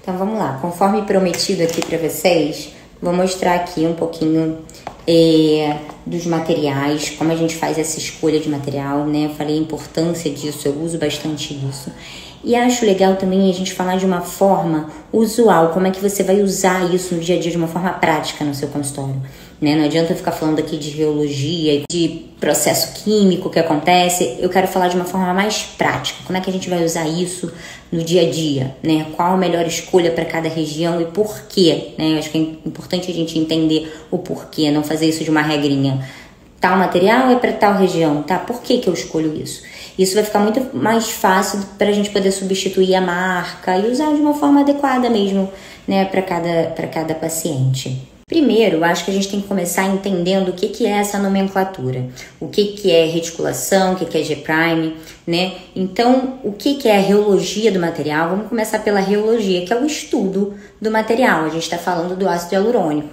Então vamos lá, conforme prometido aqui para vocês, vou mostrar aqui um pouquinho dos materiais, como a gente faz essa escolha de material, né? Eu falei a importância disso, eu uso bastante isso. E acho legal também a gente falar de uma forma usual, como é que você vai usar isso no dia a dia de uma forma prática no seu consultório, né? Não adianta eu ficar falando aqui de reologia, de processo químico que acontece, eu quero falar de uma forma mais prática, como é que a gente vai usar isso no dia a dia, né? Qual a melhor escolha para cada região e por quê, né? Eu acho que é importante a gente entender o porquê, não fazer isso de uma regrinha. Tal material é para tal região, tá? Por que eu escolho isso? Isso vai ficar muito mais fácil para a gente poder substituir a marca e usar de uma forma adequada mesmo, né, para cada paciente. Primeiro, eu acho que a gente tem que começar entendendo o que é essa nomenclatura. O que é reticulação, o que é G', né? Então, o que é a reologia do material? Vamos começar pela reologia, que é o estudo do material. A gente está falando do ácido hialurônico.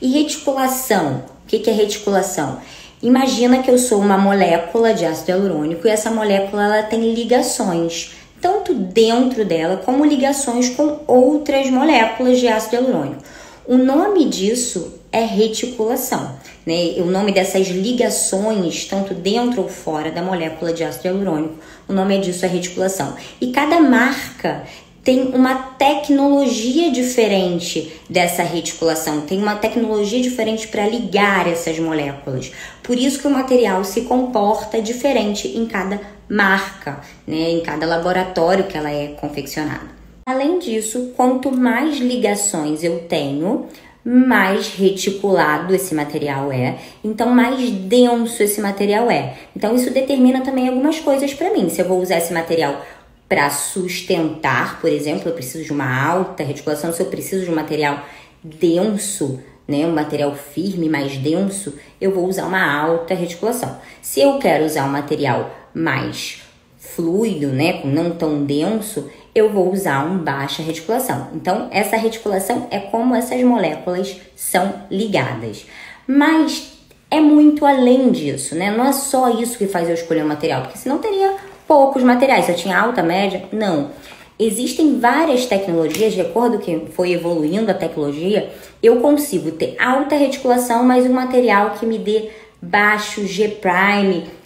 E reticulação, o que é reticulação? Imagina que eu sou uma molécula de ácido hialurônico e essa molécula ela tem ligações, tanto dentro dela como ligações com outras moléculas de ácido hialurônico. O nome disso é reticulação, né? O nome dessas ligações, tanto dentro ou fora da molécula de ácido hialurônico, o nome disso é reticulação. E cada marca tem uma tecnologia diferente dessa reticulação, tem uma tecnologia diferente para ligar essas moléculas. Por isso que o material se comporta diferente em cada marca, né? Em cada laboratório que ela é confeccionada. Além disso, quanto mais ligações eu tenho, mais reticulado esse material é, então mais denso esse material é. Então isso determina também algumas coisas para mim. Se eu vou usar esse material para sustentar, por exemplo, eu preciso de uma alta reticulação. Se eu preciso de um material denso, né, um material firme, mais denso, eu vou usar uma alta reticulação. Se eu quero usar um material mais fluido, né, não tão denso, eu vou usar um baixa reticulação. Então, essa reticulação é como essas moléculas são ligadas. Mas é muito além disso, né? Não é só isso que faz eu escolher um material, porque senão teria poucos materiais. Se eu tinha alta, média, não. Existem várias tecnologias, de acordo com que foi evoluindo a tecnologia, eu consigo ter alta reticulação, mas um material que me dê baixo G'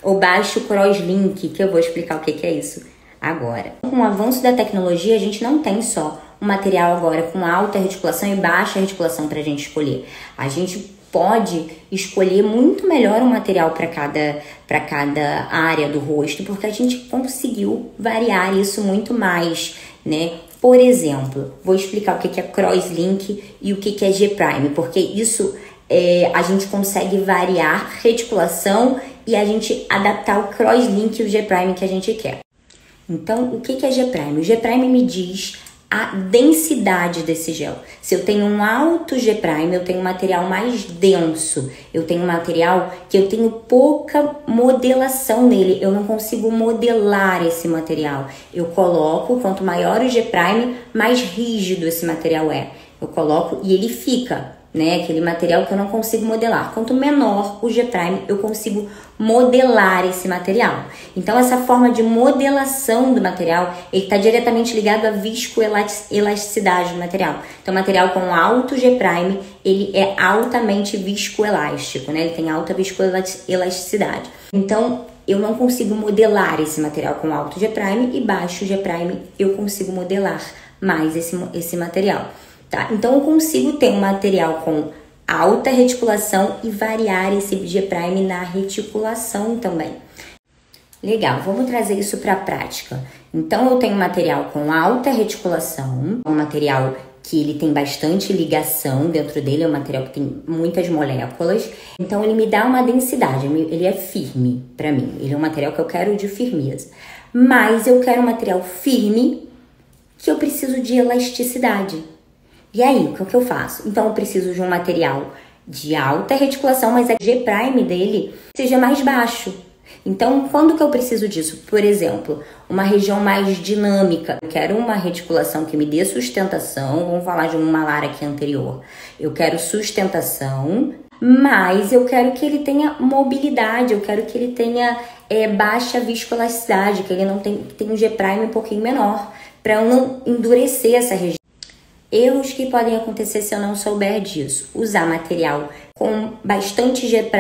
ou baixo crosslink, que eu vou explicar o que é isso agora. Com o avanço da tecnologia, a gente não tem só um material agora com alta reticulação e baixa reticulação para a gente escolher. A gente pode escolher muito melhor um material para cada área do rosto, porque a gente conseguiu variar isso muito mais, né? Por exemplo, vou explicar o que é crosslink e o que é G', porque isso a gente consegue variar reticulação e a gente adaptar o crosslink e o G' que a gente quer. Então, o que é G'? O G' me diz a densidade desse gel. Se eu tenho um alto G', eu tenho um material mais denso. Eu tenho um material que eu tenho pouca modelação nele. Eu não consigo modelar esse material. Eu coloco, quanto maior o G', mais rígido esse material é. Eu coloco e ele fica, né? Aquele material que eu não consigo modelar. Quanto menor o G', eu consigo modelar esse material. Então, essa forma de modelação do material, ele está diretamente ligado à viscoelasticidade do material. Então, material com alto G', ele é altamente viscoelástico, né? Ele tem alta viscoelasticidade. Então, eu não consigo modelar esse material com alto G' e baixo G', eu consigo modelar mais esse material. Tá? Então, eu consigo ter um material com alta reticulação e variar esse G' na reticulação também. Legal, vamos trazer isso para a prática. Então, eu tenho um material com alta reticulação, um material que ele tem bastante ligação dentro dele, é um material que tem muitas moléculas. Então, ele me dá uma densidade, ele é firme para mim. Ele é um material que eu quero de firmeza. Mas eu quero um material firme que eu preciso de elasticidade. E aí, o que eu faço? Então, eu preciso de um material de alta reticulação, mas a G' dele seja mais baixo. Então, quando que eu preciso disso? Por exemplo, uma região mais dinâmica. Eu quero uma reticulação que me dê sustentação. Vamos falar de um malar aqui anterior. Eu quero sustentação, mas eu quero que ele tenha mobilidade. Eu quero que ele tenha baixa viscoelasticidade, que ele não tenha um G' um pouquinho menor, para eu não endurecer essa região. Erros que podem acontecer se eu não souber disso. Usar material com bastante G',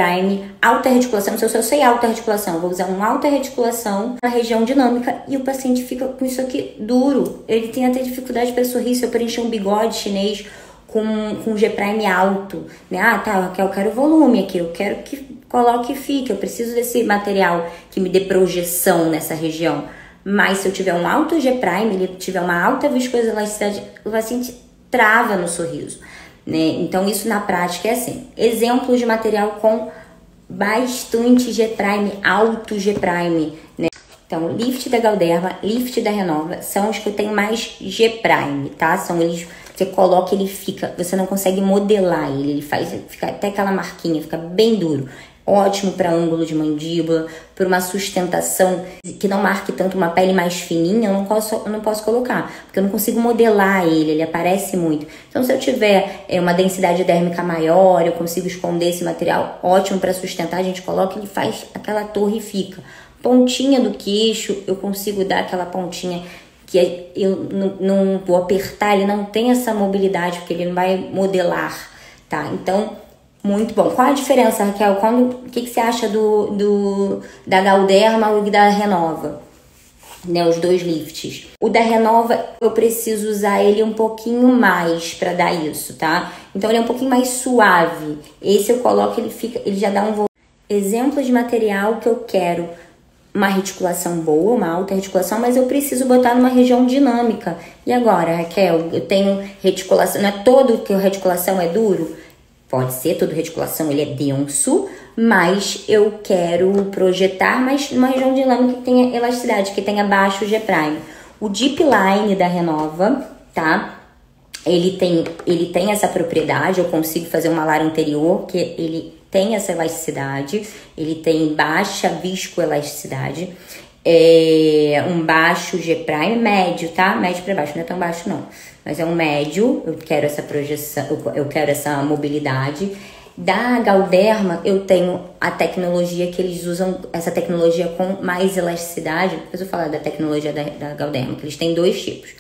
alta articulação. Se eu sei alta articulação, vou usar um alta articulação na região dinâmica e o paciente fica com isso aqui duro. Ele tem até dificuldade para sorrir se eu preencher um bigode chinês com G' alto. Né? Ah, tá, Raquel, eu quero volume aqui, eu quero que coloque e fique. Eu preciso desse material que me dê projeção nessa região. Mas se eu tiver um alto G', ele tiver uma alta viscoelasticidade, o paciente trava no sorriso, né? Então isso na prática é assim. Exemplos de material com bastante G', alto G', né? Então, lift da Galderma, lift da Renova são os que eu tenho mais G', tá? São eles, você coloca, ele fica, você não consegue modelar ele fica até aquela marquinha, fica bem duro. Ótimo para ângulo de mandíbula, para uma sustentação que não marque tanto uma pele mais fininha, eu não posso colocar, porque eu não consigo modelar ele aparece muito. Então, se eu tiver uma densidade dérmica maior, eu consigo esconder esse material, ótimo para sustentar, a gente coloca, ele faz aquela torre e fica. Pontinha do queixo, eu consigo dar aquela pontinha que eu não vou apertar, ele não tem essa mobilidade, porque ele não vai modelar, tá? Então, muito bom. Qual a diferença, Raquel? O que você acha da Galderma e da Renova? Né, os dois lifts. O da Renova, eu preciso usar ele um pouquinho mais para dar isso, tá? Então, ele é um pouquinho mais suave. Esse eu coloco, ele já dá um volume. Exemplo de material que eu quero uma reticulação boa, uma alta reticulação, mas eu preciso botar numa região dinâmica. E agora, Raquel, eu tenho reticulação, não é todo que a reticulação é duro? Pode ser, toda reticulação ele é denso, mas eu quero projetar mais numa região dinâmica que tenha elasticidade, que tenha baixo G'. O Deep Line da Renova, tá? Ele tem essa propriedade, eu consigo fazer um malar anterior, que ele tem essa elasticidade, ele tem baixa viscoelasticidade, um baixo G', médio, tá? Médio para baixo, não é tão baixo não. Mas é um médio, eu quero essa projeção, eu quero essa mobilidade. Da Galderma, eu tenho a tecnologia que eles usam, essa tecnologia com mais elasticidade. Depois eu vou falar da tecnologia da Galderma, que eles têm dois tipos.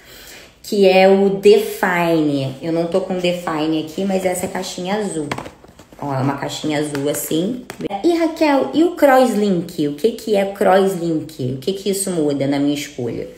Que é o Define. Eu não tô com Define aqui, mas essa caixinha azul. Ó, é uma caixinha azul assim. E Raquel, e o Crosslink? O que é Crosslink? O que isso muda na minha escolha?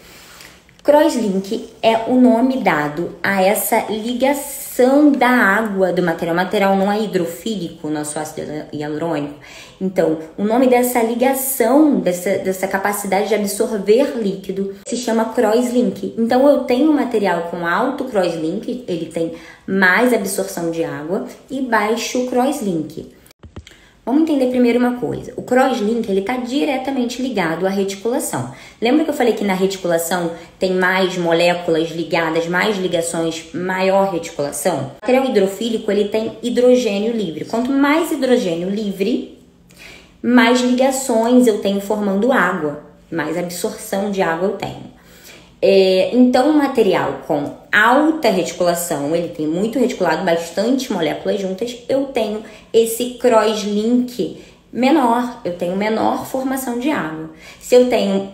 Crosslink é o nome dado a essa ligação da água do material. O material não é hidrofílico, nosso ácido hialurônico. Então, o nome dessa ligação, dessa capacidade de absorver líquido, se chama Crosslink. Então, eu tenho um material com alto Crosslink, ele tem mais absorção de água, e baixo Crosslink. Vamos entender primeiro uma coisa. O crosslink, ele está diretamente ligado à reticulação. Lembra que eu falei que na reticulação tem mais moléculas ligadas, mais ligações, maior reticulação? O material hidrofílico, ele tem hidrogênio livre. Quanto mais hidrogênio livre, mais ligações eu tenho formando água, mais absorção de água eu tenho. Então, um material com alta reticulação, ele tem muito reticulado, bastante moléculas juntas, eu tenho esse crosslink menor, eu tenho menor formação de água. Se eu tenho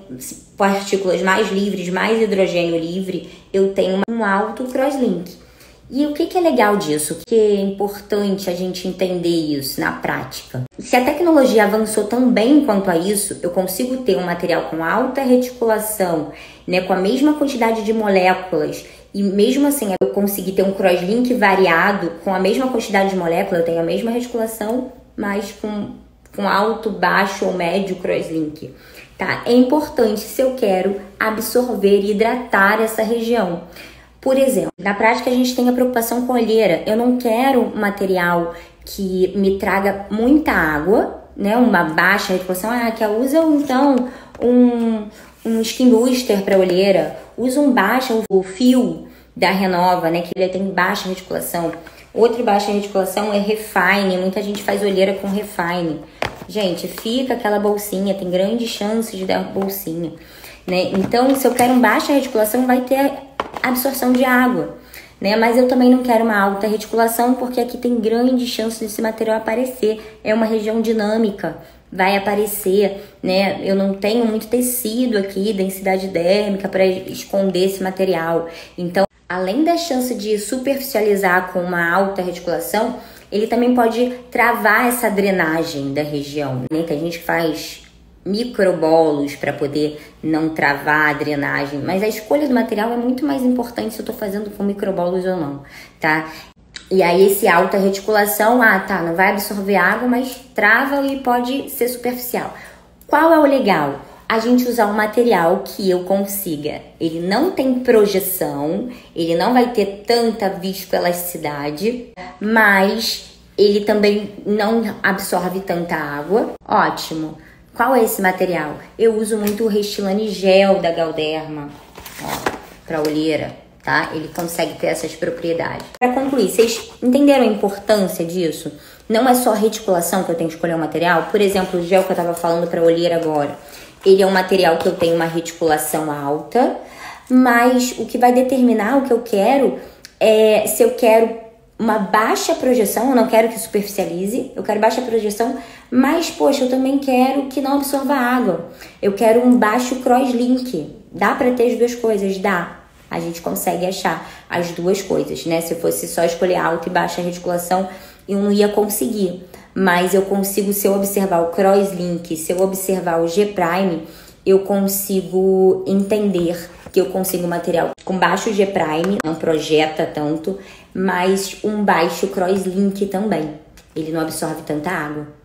partículas mais livres, mais hidrogênio livre, eu tenho um alto crosslink. E o que é legal disso? O que é importante a gente entender isso na prática? Se a tecnologia avançou tão bem quanto a isso, eu consigo ter um material com alta reticulação, né, com a mesma quantidade de moléculas, e mesmo assim eu consegui ter um crosslink variado com a mesma quantidade de moléculas, eu tenho a mesma reticulação, mas com alto, baixo ou médio crosslink. Tá? É importante se eu quero absorver e hidratar essa região. Por exemplo, na prática a gente tem a preocupação com a olheira. Eu não quero material que me traga muita água, né? Uma baixa reticulação. Que usa então um skin booster para olheira. Usa o fio da Renova, né? Que ele tem baixa reticulação. Outra baixa reticulação é Refine. Muita gente faz olheira com Refine. Gente, fica aquela bolsinha, tem grandes chances de dar bolsinha, né? Então, se eu quero uma baixa reticulação, vai ter absorção de água, né? Mas eu também não quero uma alta reticulação, porque aqui tem grandes chances desse material aparecer. É uma região dinâmica, vai aparecer, né? Eu não tenho muito tecido aqui, densidade dérmica para esconder esse material. Então, além da chance de superficializar com uma alta reticulação, ele também pode travar essa drenagem da região, né? Que a gente faz microbolos para poder não travar a drenagem, mas a escolha do material é muito mais importante se eu tô fazendo com microbolos ou não, tá? E aí esse alta reticulação, não vai absorver água, mas trava e pode ser superficial. Qual é o legal? A gente usar um material que eu consiga. Ele não tem projeção, ele não vai ter tanta viscoelasticidade, mas ele também não absorve tanta água. Ótimo! Qual é esse material? Eu uso muito o Restylane Gel da Galderma, para olheira, tá? Ele consegue ter essas propriedades. Para concluir, vocês entenderam a importância disso? Não é só reticulação que eu tenho que escolher o material. Por exemplo, o gel que eu tava falando para olheira agora. Ele é um material que eu tenho uma reticulação alta, mas o que vai determinar o que eu quero é se eu quero uma baixa projeção, eu não quero que superficialize, eu quero baixa projeção, mas, poxa, eu também quero que não absorva água. Eu quero um baixo crosslink. Dá para ter as duas coisas? Dá. A gente consegue achar as duas coisas, né? Se eu fosse só escolher alta e baixa reticulação, eu não ia conseguir. Mas eu consigo, se eu observar o crosslink, se eu observar o G-Prime, eu consigo entender que eu consigo um material com baixo G-Prime, não projeta tanto, mas um baixo crosslink também. Ele não absorve tanta água.